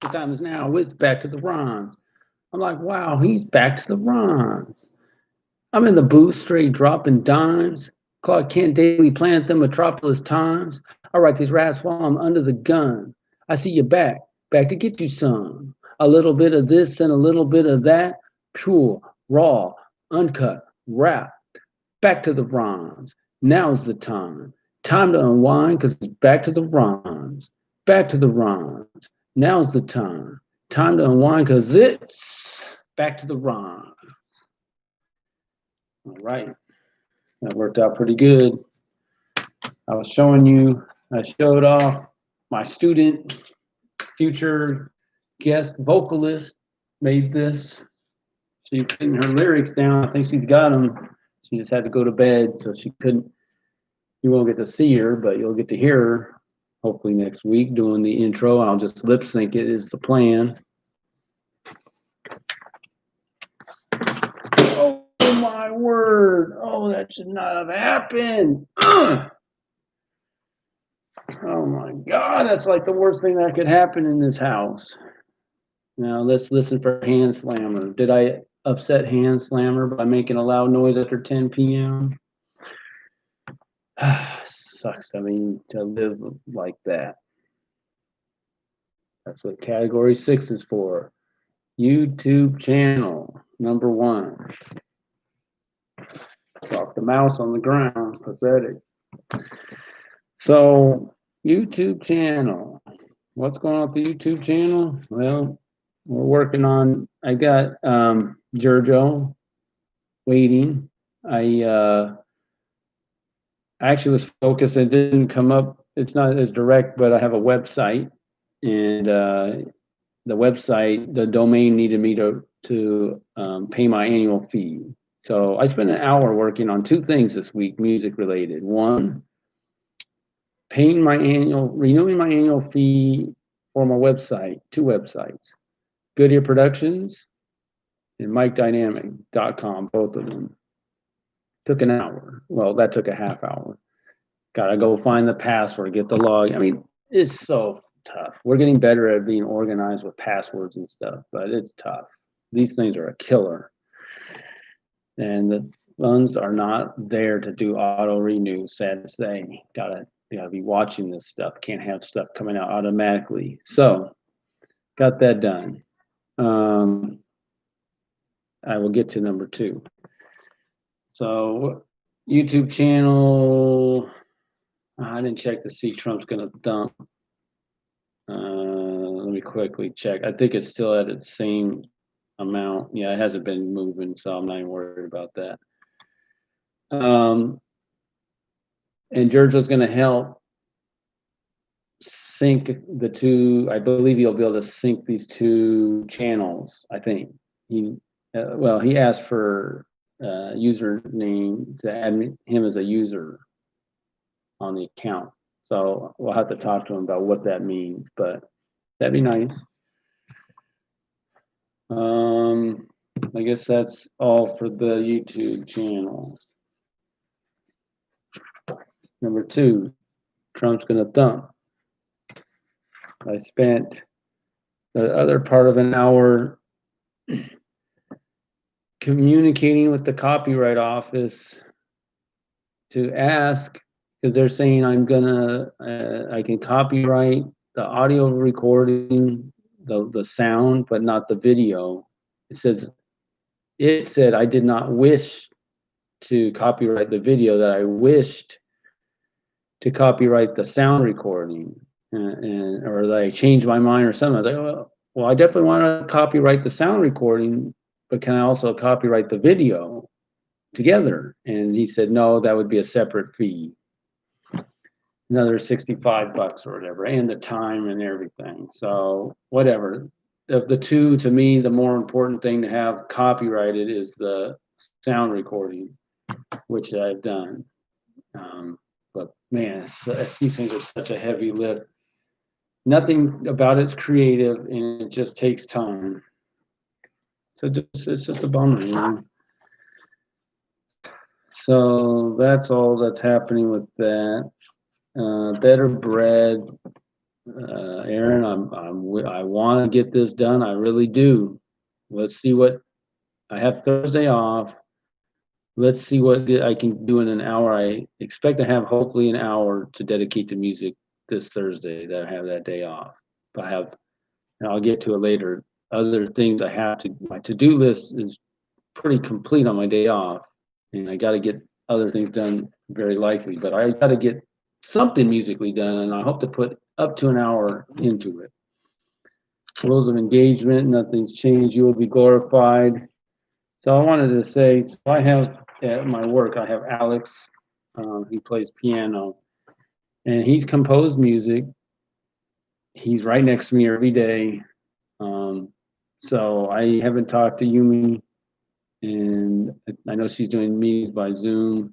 The time is now. It's back to the rhymes. I'm like, wow, he's back to the rhymes. I'm in the booth, straight dropping dimes. Clark Kent daily plant them metropolis times. I write these raps while I'm under the gun. I see you back to get you some. A little bit of this and a little bit of that. Pure, raw, uncut, rap. Back to the rhymes. Now's the time. Time to unwind because it's back to the rhymes. Back to the rhymes. Now's the time. Time to unwind because it's back to the rhymes. All right. That worked out pretty good. I was showing you, I showed off my student, future guest vocalist made this. She's getting her lyrics down. I think she's got them. She just had to go to bed, so she couldn't. You won't get to see her, but you'll get to hear her hopefully next week doing the intro. I'll just lip sync it is the plan. Oh my word. Oh, that should not have happened. Ugh. Oh my God, that's like the worst thing that could happen in this house. Now let's listen for Hand Slammer. Did I upset Hand Slammer by making a loud noise after 10 p.m.? Sucks, I mean, to live like that. That's what category 6 is for. YouTube channel, number 1. Drop the mouse on the ground, pathetic. So, YouTube channel. What's going on with the YouTube channel? Well, we're working on, I got Giorgio waiting. I actually was focused, it didn't come up, it's not as direct, but I have a website, and the website, the domain needed me to pay my annual fee. So I spent an hour working on 2 things this week, music related. One, renewing my annual fee for my website, 2 websites, Goodyear Productions and MikeDynamic.com, both of them. Took an hour. Well, that took a half hour. Gotta go find the password, get the log. I mean, it's so tough. We're getting better at being organized with passwords and stuff, but it's tough. These things are a killer. And the funds are not there to do auto renew, sad to say. Gotta be watching this stuff. Can't have stuff coming out automatically. So got that done. I will get to number 2. So YouTube channel, I didn't check to see Trump's gonna dump. Let me quickly check. I think it's still at its same amount. Yeah, it hasn't been moving, so I'm not even worried about that. And Giorgio's going to help sync the 2. I believe he'll be able to sync these 2 channels. I think he asked for username to add him as a user on the account. So we'll have to talk to him about what that means, but that'd be nice. I guess that's all for the YouTube channel. Number 2, Trump's gonna dump. I spent the other part of an hour communicating with the copyright office to ask, because they're saying I can copyright the audio recording, the sound, but not the video. It said I did not wish to copyright the video, that I wished to copyright the sound recording, or that I changed my mind or something. I was like, well, I definitely want to copyright the sound recording, but can I also copyright the video together? And he said, no, that would be a separate fee. Another $65 or whatever, and the time and everything. So whatever. Of the 2, to me, the more important thing to have copyrighted is the sound recording, which I've done. But man, these things are such a heavy lift. Nothing about it's creative, and it just takes time. So it's just a bummer, you know. So that's all that's happening with that. Better Bread. Aaron, I want to get this done. I really do. Let's see what I have Thursday off. Let's see what I can do in an hour. I expect to have hopefully an hour to dedicate to music this Thursday that I have that day off. I have, and I'll get to it later. Other things I have to, my to-do list is pretty complete on my day off, and I got to get other things done very likely, but I got to get something musically done, and I hope to put up to an hour into it. Rules of engagement, nothing's changed. You will be glorified. So I wanted to say, so I have at my work, I have Alex, he plays piano, and he's composed music. He's right next to me every day. Um, so I haven't talked to Yumi, and I know she's doing meetings by Zoom,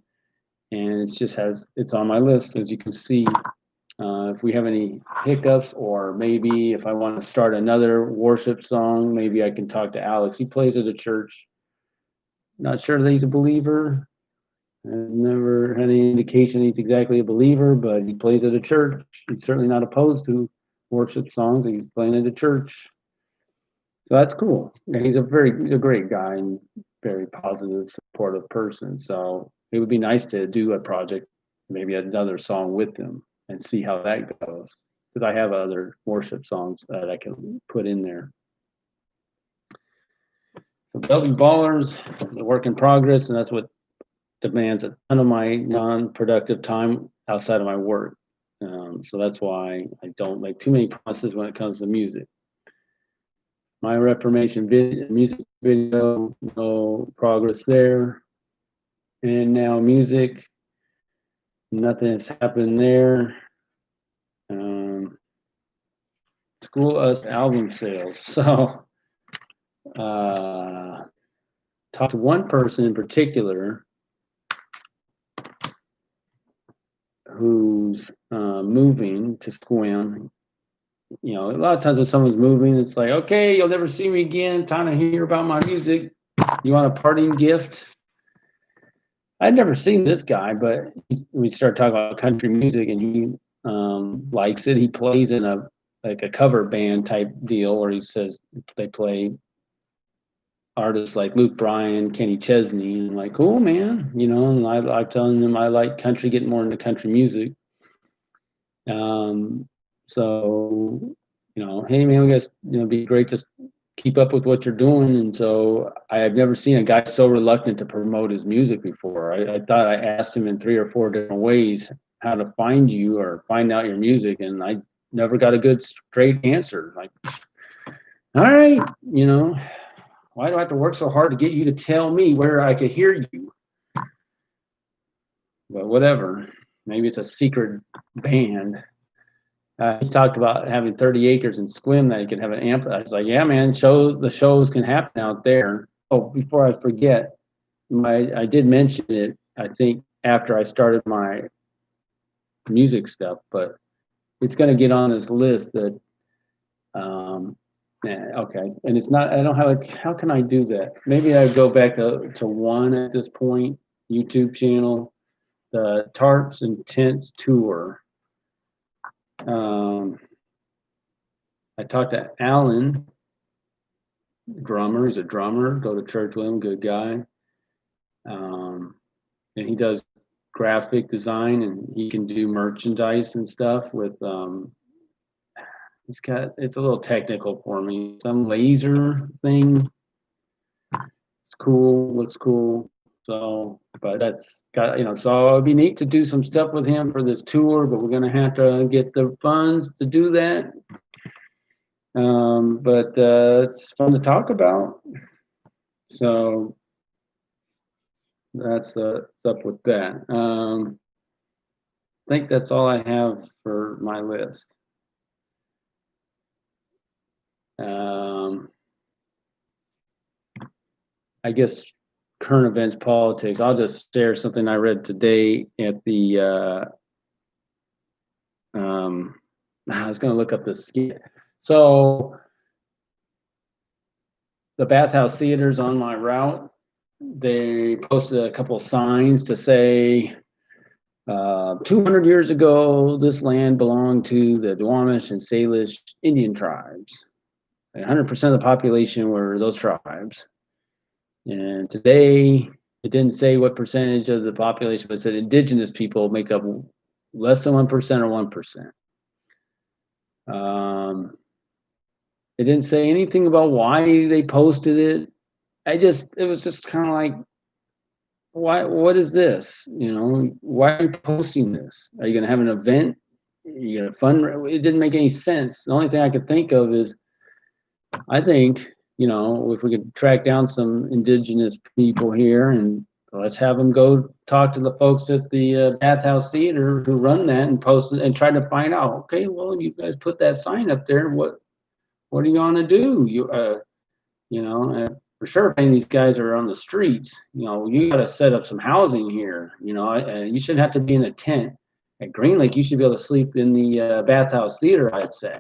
and it's on my list, as you can see. If we have any hiccups, or maybe if I want to start another worship song, maybe I can talk to Alex. He plays at a church. Not sure that he's a believer. I've never had any indication he's exactly a believer, but he plays at a church. He's certainly not opposed to worship songs. He's playing at a church. So that's cool. And he's a great guy and very positive, supportive person. So it would be nice to do a project, maybe another song with him and see how that goes. Because I have other worship songs that I can put in there. So Belgian Ballers, the work in progress, and that's what demands a ton of my non-productive time outside of my work. So that's why I don't make too many promises when it comes to music. My Reformation music video, no progress there. And now music, nothing has happened there. School Us album sales. So, talked to one person in particular who's moving to Sequim. You know, a lot of times when someone's moving, it's like, okay, you'll never see me again. Time to hear about my music. You want a parting gift? I'd never seen this guy, but we started talking about country music, and he likes it. He plays in a cover band type deal, where he says they play artists like Luke Bryan, Kenny Chesney, and I'm like, cool, man. You know, and I'm telling them I like country, getting more into country music. So, you know, hey man, we guys, you know, it'd be great to keep up with what you're doing. And so I've never seen a guy so reluctant to promote his music before. I thought I asked him in 3 or 4 different ways how to find you or find out your music, and I never got a good straight answer. Like, all right, you know, why do I have to work so hard to get you to tell me where I could hear you? But whatever, maybe it's a secret band. He talked about having 30 acres in Sequim that he could have an amp. I was like, yeah, man, the shows can happen out there. Oh, before I forget, I did mention it, I think, after I started my music stuff, but it's going to get on this list that, okay. And it's not, I don't have, how can I do that? Maybe I go back to one at this point, YouTube channel, the Tarps and Tents Tour. I talked to Alan, drummer. He's a drummer. Go to church with him. Good guy. And he does graphic design, and he can do merchandise and stuff with. It's a little technical for me. Some laser thing. It's cool. Looks cool. So, but that's got, you know. So it'd be neat to do some stuff with him for this tour, but we're gonna have to get the funds to do that. But it's fun to talk about. So that's up with that. I think that's all I have for my list. I guess current events, politics. I'll just share something I read today at the. I was going to look up the skit. So the Bathhouse Theaters on my route, they posted a couple signs to say 200 years ago, this land belonged to the Duwamish and Salish Indian tribes. 100% of the population were those tribes. And today, it didn't say what percentage of the population, but it said indigenous people make up less than 1% or 1%. It didn't say anything about why they posted it. It was just kind of like, what is this? Why are you posting this? Are you going to have an event? Are you going to fund? It didn't make any sense. The only thing I could think of is, I think, if we could track down some indigenous people here and let's have them go talk to the folks at the Bathhouse Theater who run that and post it and try to find out, okay, well, you guys put that sign up there. What are you going to do? For sure, if any of these guys are on the streets, you got to set up some housing here. You shouldn't have to be in a tent at Green Lake. You should be able to sleep in the Bathhouse Theater, I'd say.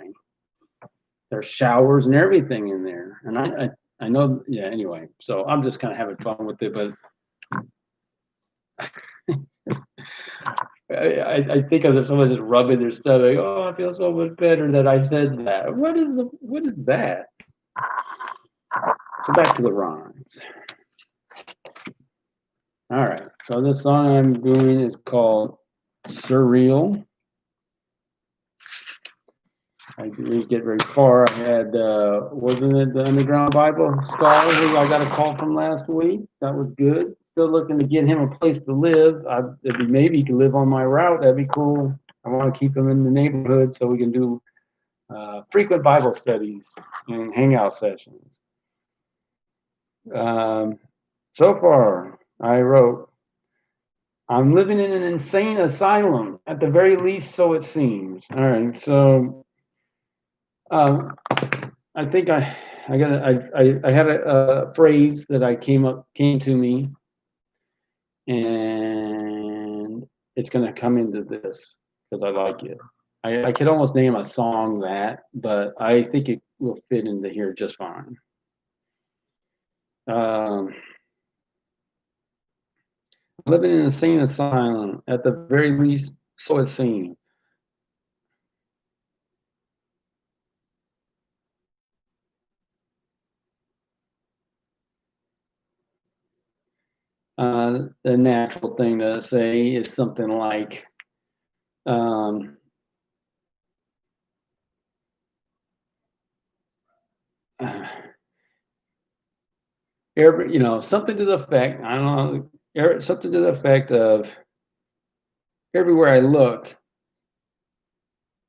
There's showers and everything in there. And I know, yeah, anyway. So I'm just kind of having fun with it, but I think of someone just rubbing their stomach. Oh, I feel so much better that I said that. What is that? So back to the rhymes. All right. So this song I'm doing is called Surreal. I didn't get very far. I had, wasn't it the Underground Bible Scholar who I got a call from last week? That was good. Still looking to get him a place to live. Maybe he could live on my route. That'd be cool. I want to keep him in the neighborhood so we can do frequent Bible studies and hangout sessions. So far, I wrote, I'm living in an insane asylum, at the very least, so it seems. All right, so I think I had a phrase that came to me, and it's going to come into this because I like it. I could almost name a song that, but I think it will fit into here just fine. Living in an insane asylum, at the very least, so it seems. The natural thing to say is something like, something to the effect, I don't know, something to the effect of, everywhere I look,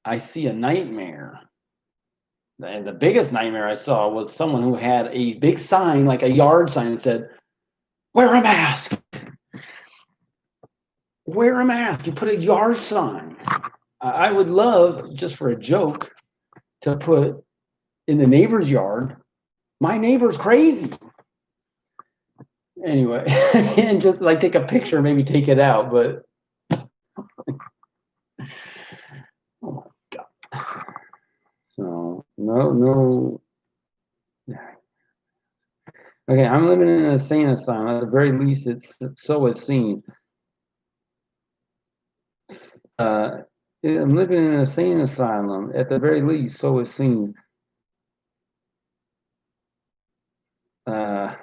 I see a nightmare. And the biggest nightmare I saw was someone who had a big sign, like a yard sign, that said, wear a mask. Wear a mask. You put a yard sign. I would love, just for a joke, to put in the neighbor's yard, my neighbor's crazy. Anyway, and just like take a picture, maybe take it out, but oh my God. So no. Okay, I'm living in an insane asylum. At the very least, so it seems. I'm living in an insane asylum. At the very least, so it seems.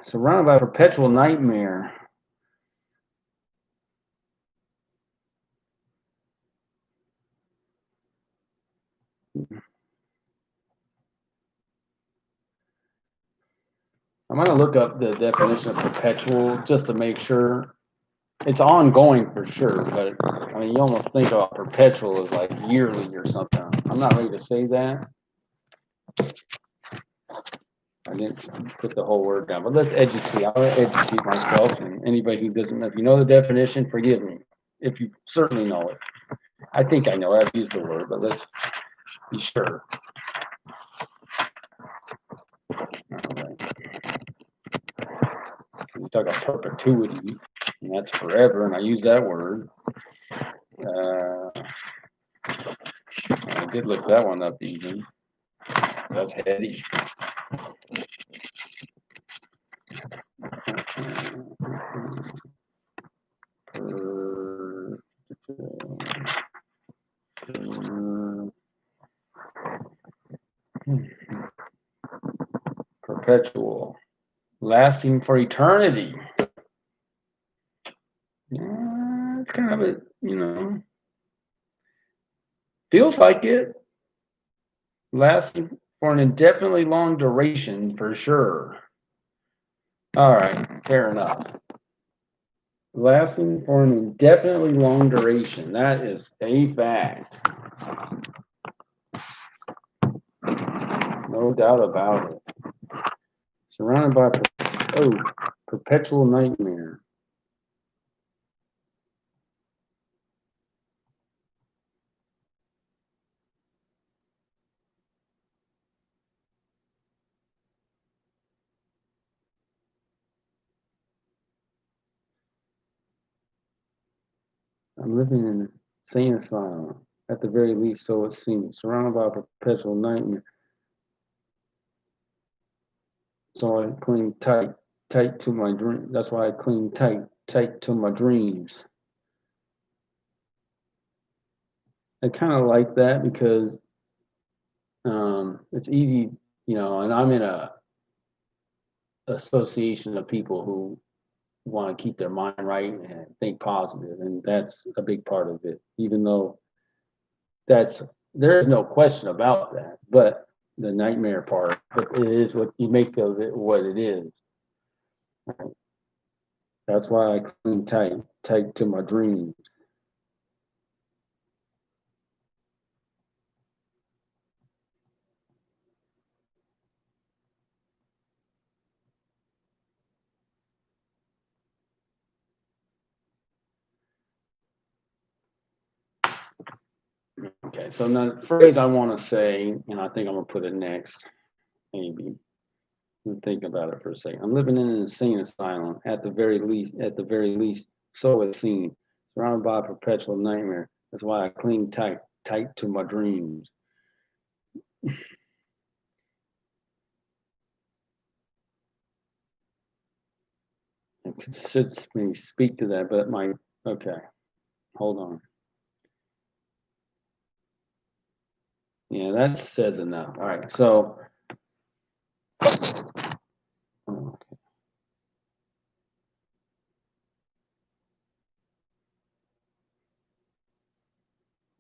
Surrounded by a perpetual nightmare. I'm going to look up the definition of perpetual just to make sure. It's ongoing for sure, but I mean, you almost think about perpetual as like yearly or something. I'm not ready to say that. I didn't put the whole word down, but let's educate. I'll educate myself and anybody who doesn't know. If you know the definition, forgive me. If you certainly know it. I think I know it. I've used the word, but let's be sure. We talk about perpetuity, and that's forever, and I use that word. I did look that one up even. That's heady. perpetual, lasting for eternity. Yeah, it's kind of a, feels like it. Lasting for an indefinitely long duration for sure. All right, fair enough. Lasting for an indefinitely long duration. That is a fact. No doubt about it. Surrounded by perpetual nightmare. I'm living in an insane asylum, at the very least, so it seems. Surrounded by a perpetual nightmare. So I cling tight to my dream. That's why I cling tight to my dreams. I kind of like that because it's easy, and I'm in a association of people who want to keep their mind right and think positive, and that's a big part of it. Even though there's no question about that, but the nightmare part, but it is what you make of it, what it is. That's why I cling tight to my dreams. Okay, so now the phrase I want to say, and I think I'm gonna put it next, maybe. Think about it for a second. I'm living in an insane asylum, at the very least, so it seems. Surrounded by a perpetual nightmare. That's why I cling tight to my dreams. I should maybe speak to that, but okay, hold on. Yeah, that says enough. All right, so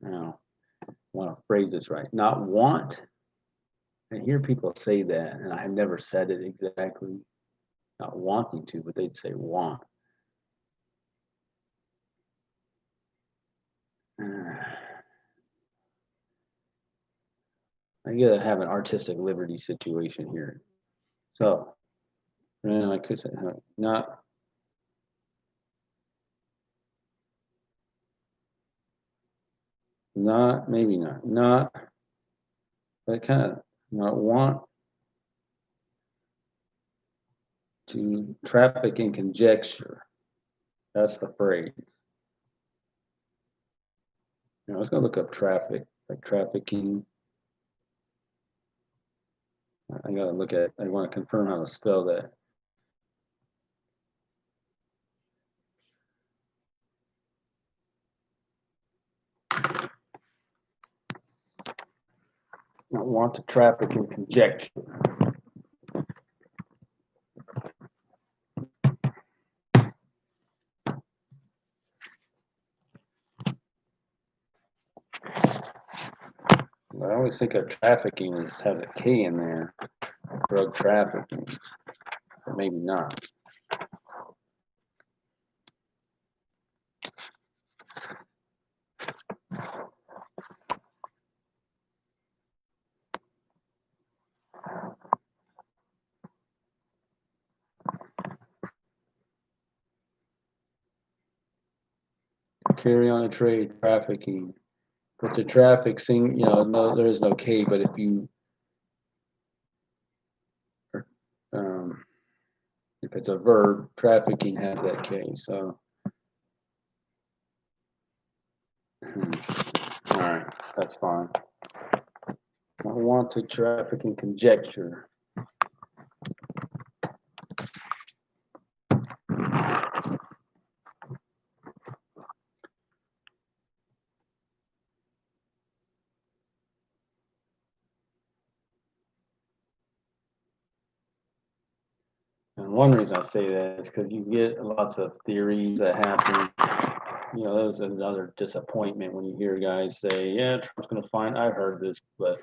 now I want to phrase this right. Not want. I hear people say that, and I have never said it exactly. Not wanting to, but they'd say want. I gotta have an artistic liberty situation here. So, and I could say, not, maybe not, but kind of not want to traffic in conjecture. That's the phrase. I was gonna look up traffic, like trafficking. I gotta look at, I want to confirm how to spell that. Not want to traffic in conjecture. I always think of trafficking as has a K in there, drug trafficking, but maybe not. Carry on a trade, trafficking. But the traffic thing, no, there is no K, but um, if it's a verb, trafficking has that K, so. All right, that's fine. I want to traffic in conjecture. And one reason I say that is because you get lots of theories that happen. You know, there's another disappointment when you hear guys say, yeah, Trump's going to find, I've heard this, but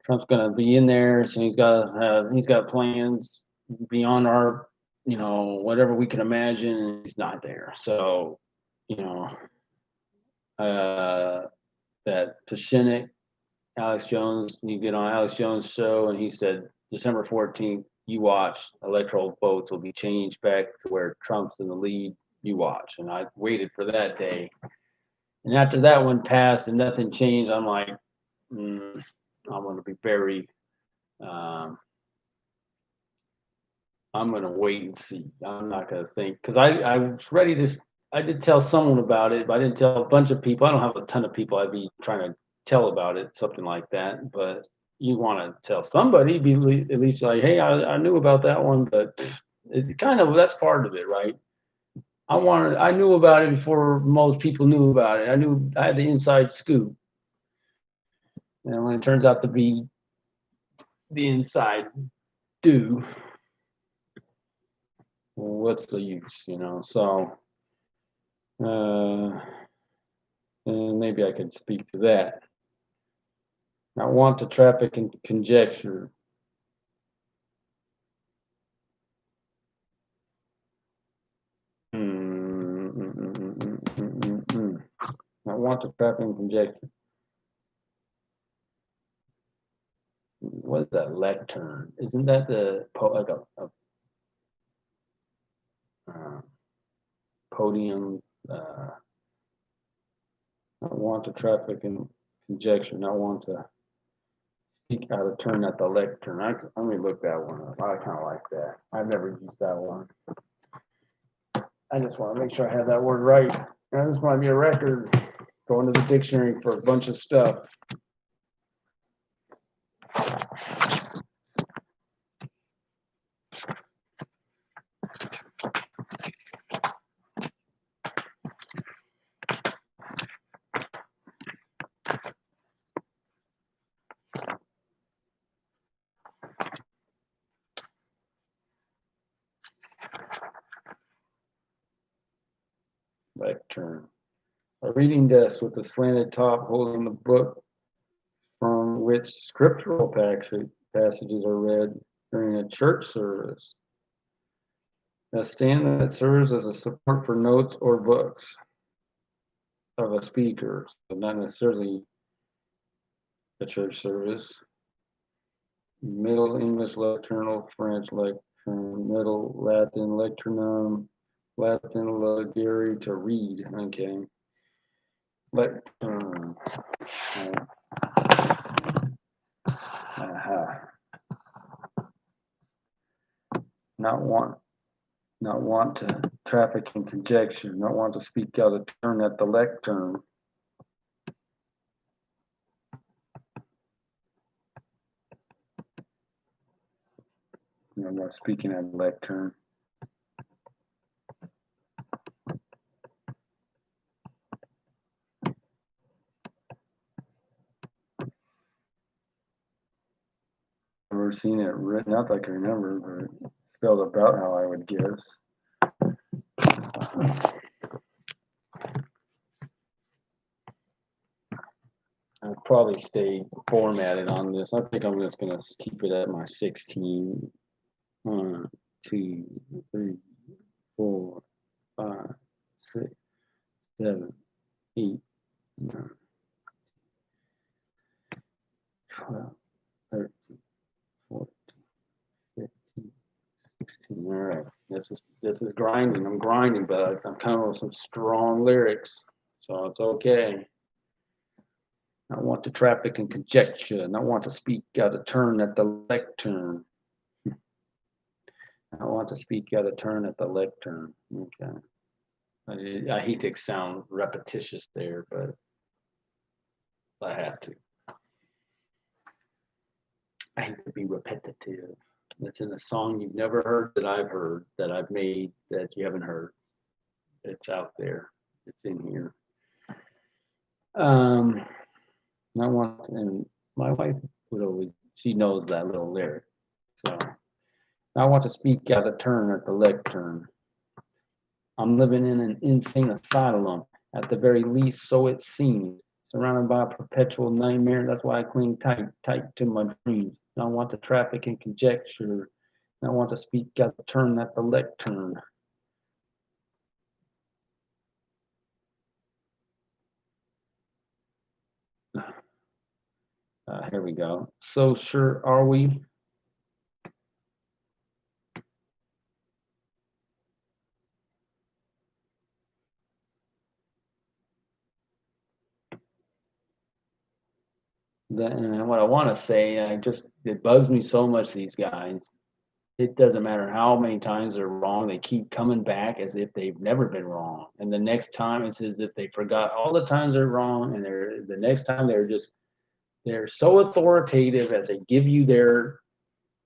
Trump's going to be in there. So he's got plans beyond our, you know, whatever we can imagine. And he's not there. So, you know, that Pashinnik, Alex Jones, you get on Alex Jones' show, and he said December 14th, you watch, electoral votes will be changed back to where Trump's in the lead. You watch. And I waited for that day. And after that one passed and nothing changed, I'm like, I'm going to be very, I'm going to wait and see. I'm not going to think, because I was ready to, I did tell someone about it, but I didn't tell a bunch of people. I don't have a ton of people I'd be trying to tell about it, something like that. But you want to tell somebody, be at least like, hey, I knew about that one, but it kind of, that's part of it, right? I knew about it before most people knew about it. I had the inside scoop. And when it turns out to be the inside do, what's the use, you know? So, and maybe I could speak to that. I want to traffic and conjecture. I want to traffic and conjecture. What is that lectern? Isn't that the like a podium? I want to traffic and conjecture. Not want to speak out of turn at the lectern. Let me look that one up. I kind of like that. I've never used that one. I just want to make sure I have that word right. Now, this might be a record. Going to the dictionary for a bunch of stuff. Lectern. A reading desk with a slanted top holding the book from which scriptural passages are read during a church service. A stand that serves as a support for notes or books of a speaker, so not necessarily a church service. Middle English lecternal, French lectern, Middle Latin lecternum, Latin legere to read. Okay. Lectern. Not want to traffic in conjecture, not want to speak out of turn at the lectern. I'm not speaking at the lectern. Never seen it written out like I remember, but spelled about how I would guess. I'll probably stay formatted on this. I think I'm just gonna keep it at my 16. 1, 2, 3, 4, 5, 6, 7, 8, 9, 12, 13, 14, 15, 16. All right. This is grinding. I'm grinding, but I'm coming with some strong lyrics, so it's okay. I want to traffic in conjecture, and I want to speak out of turn at the lectern. I want to speak out of turn at the lectern. Okay. I hate to sound repetitious there, but I have to. I hate to be repetitive. It's in a song you've never heard that I've heard, that I've made that you haven't heard. It's out there. It's in here. I want, and my wife would always, she knows that little lyric. So I want to speak out of turn at the lectern. I'm living in an insane asylum, at the very least, so it seems. Surrounded by a perpetual nightmare, that's why I cling tight to my dreams. I don't want to traffic in conjecture. I want to speak out of turn at the lectern. Here we go. So sure are we? And what I want to say, it bugs me so much, these guys. It doesn't matter how many times they're wrong, they keep coming back as if they've never been wrong. And the next time it's as if they forgot all the times they're wrong, and the next time they're so authoritative as they give you their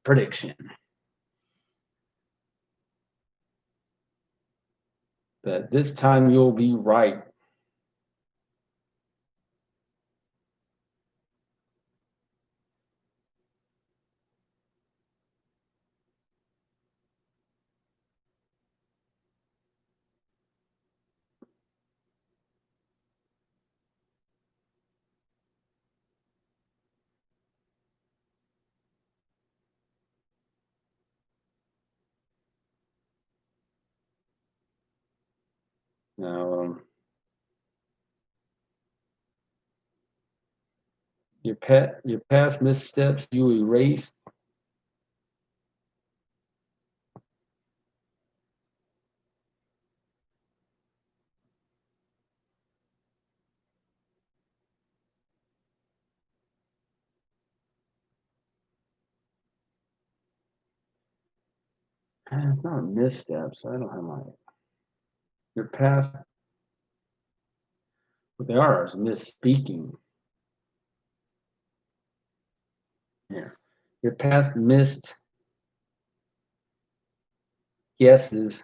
prediction that this time you'll be right. Now, your past missteps you erase. It's not missteps. I don't have my your past. What they are is misspeaking. Here, your past missed guesses.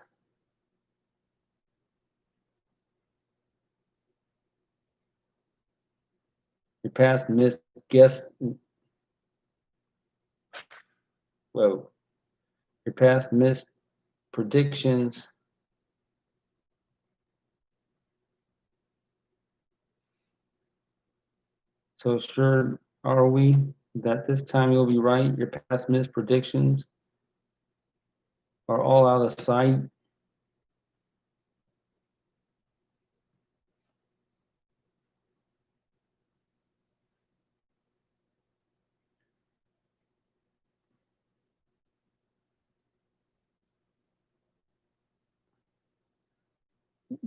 Your past missed guess. Well, your past missed predictions. So sure are we that this time you'll be right? Your past missed predictions are all out of sight.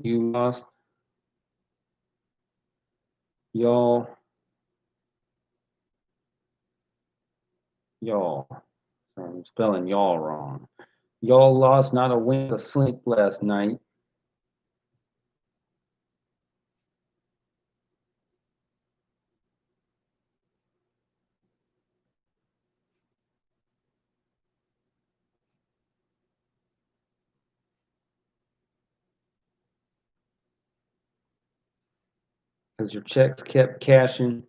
You lost y'all. I'm spelling y'all wrong. Y'all lost not a wink of sleep last night. Because your checks kept cashing.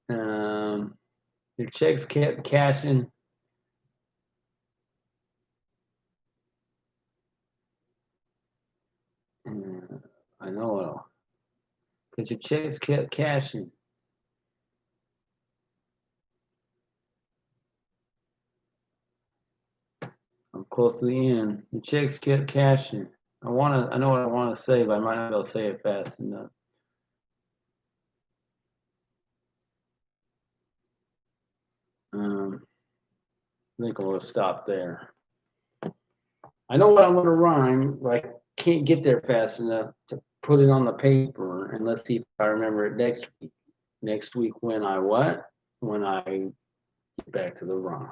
Um, your checks kept cashing. I know, because your checks kept cashing. I'm close to the end. Your checks kept cashing. I know what I want to say, but I might not be able to say it fast enough. I think we'll stop there. I know what I'm going to rhyme, but I can't get there fast enough to put it on the paper. And let's see if I remember it next week. Next week when I what? When I get back to the rhyme.